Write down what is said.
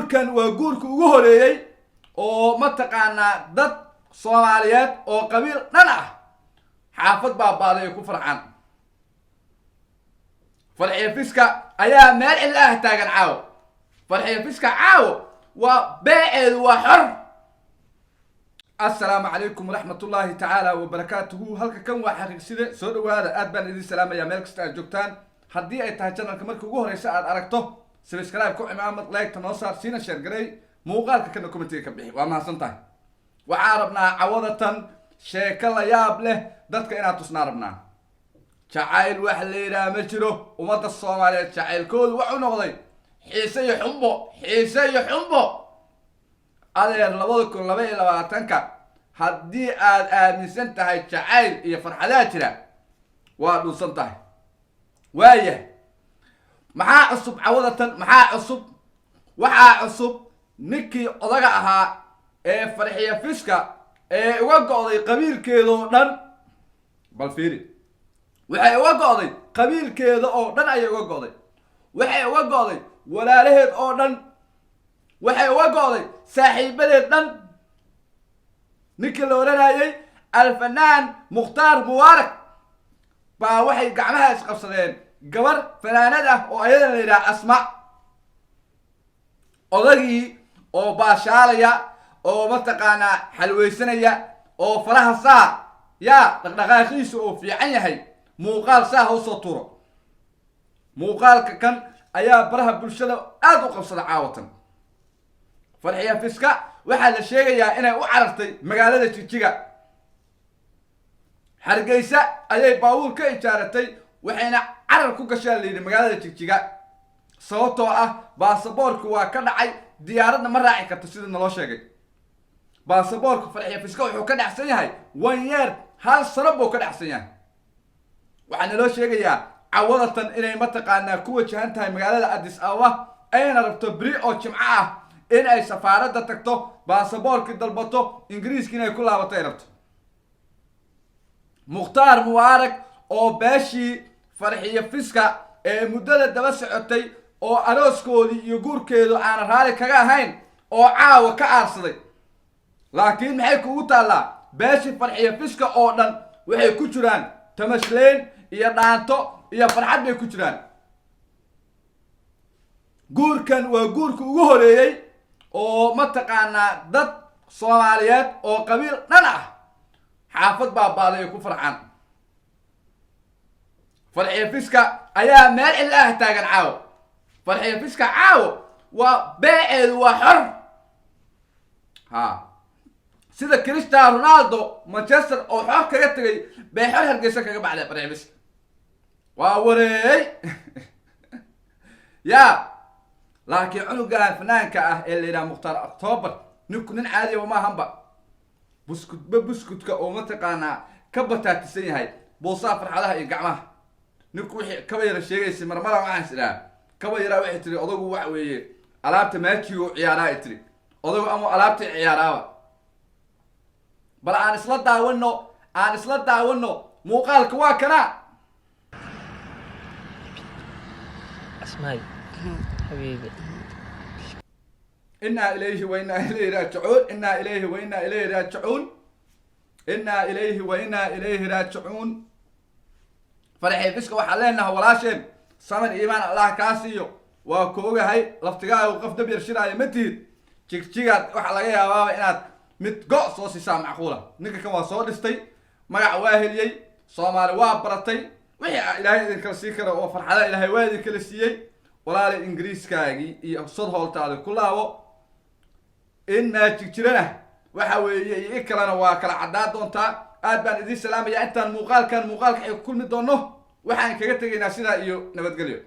guurkan waa guurka ugu horeeyay oo mataqaanaa dad Soomaaliyeed oo qabiil dhan ah xaafad baabaaday ku farxan farxiyo fiska ayaa meel ilaah taagan caawo farxiyo fiska caawo waa beeceedu waa xor السلام عليكم ورحمة الله تعالى وبركاته هلك كم واحد سيدة سود وهذا أدبان إذا سلام يا ملك ستار جوكتان هدي أي تهجنا كمرك وجوه رئيس أركته سبسكرايب كو إمام لايك تناصر سينا شير جري مو قال كأنه كومنتي كبيه وما سنته وعربنا عوضة شكل يابله دتك إنا تصناربنا شعيل وحلينا مجره ومد الصومالي شعيل كود وعنقضي حيسي حمبو هذا اللبض كل لبي لباتنك هدي من سنتها شعيل يفرحلاتنا وادو سنتها وايه maxaa cusub cawadatan maxaa cusub waxa cusub ninkii odaga ahaa ee farxiyo fiska ee uga go'day qabiilkeeda oo dhan bal fiiri waxay uga go'day qabiilkeeda oo dhan ay uga go'day waxay uga go'day walaalaheed oo dhan waxay uga go'day saaxiibadeed dhan ninkii la oranayay alfanaan mukhtaar mubaarak baa waxay gacmaha isqabsadeen gabar fanaanad ah oo ayadana la yiraahdo asma odagii oo baashaalaya oo mataqaana xalweysanaya oo faraha saa ya dhaqdhaqaaqiisu oo fiican yahay muuqaal saa u soo turo muuqaalka kan ayaa baraha bulshada aad u qabsada caawatan farxiyo fiska waxa la sheegayaa inay u carartay magaalada Jigjiga Hargeysa ayay baawul ka ijaaratay waxayna carar ku gashay leeyahay magaalada Jigjiga sababtoo ah baasaboorku waa ka dhacay diyaaradna ma raaci karto sida naloo sheegay baasaboorku farxiyo fiska wuxuu ka dhacsan yahay 1 year hal sano buu ka dhacsan yahay waxaana loo sheegayaa cawadatan inay mataqaanaa ku wajahan tahay magaalada Addis Ababa ayna rabto bri oo jimco ah in ay safaaradda tagto baasaboorki dalbato ingiriiska inay ku laabato ay rabto mukhtaar mubaarak oo beeshii farxiyo fiska ee muddada daba socotay oo arooskoodii iyo guurkeedu aan raali kaga ahayn oo caawa ka aarsaday laakiin maxay kugu taalaa beeshii farxiyo fiska oo dhan waxay ku jiraan tamasleen iyo dhaanto iyo farxad bay ku jiraan guurkan waa guurka ugu horeeyay oo mataqaanaa dad Soomaaliyeed oo qabiil dhan ah xaafad baabaaday ku farxan farxiyo fiska ayaa meel ilaah taagan caawo farxiyo fiska caawo waa beeceedu waa xor sida Cristiano Ronaldo Manchester oo xor kaga tagay bay xor Hargeysa kaga baxday farxiyo fiska waa wareey ya laakiin cunugan fanaanka ah ee la yiraahdo Mukhtaar October nin caadi ah ma hanba buskudka oo mataqaanaa ka bataatisan yahay boosaa farxadaha iyo gacmaha ninku wixii kaba yara sheegaysi marmara waxaan isdhaa kaba yara waxay tiri odagu wax weeye alaabta maajiyo ciyaaraa ay tiri odagu ama alaabta ciyaaraaba bal aan isla daawano muuqaalka waa kana اسمعي حبيبي إنا إليه وإنا إليه راجعون إنا إليه وإنا إليه راجعون إنا إليه وإنا إليه راجعون فرحي فيسك وحلينا ولاشين سمر إيمان الله كاسيو وكوغا هاي لفتقاء وقف دبير شراء متيد جيجا وحلقا يا بابا إناد متقو صوصي سام معقولة نيكا كما صورستي مقع واهليي صومالي وابرتي وحي إلهي إذن كالسيكرا وفرحة إلهي وادي كالسيي ولا الإنجليز كاجي صد هولتاده كلها إن تجرنا وحوي إكلنا وكلا عداد دونتا أدبان إذا سلام يا أنت المقال كان مقال كل مدونه وحن كجت جينا سيدا إيو نبتقليو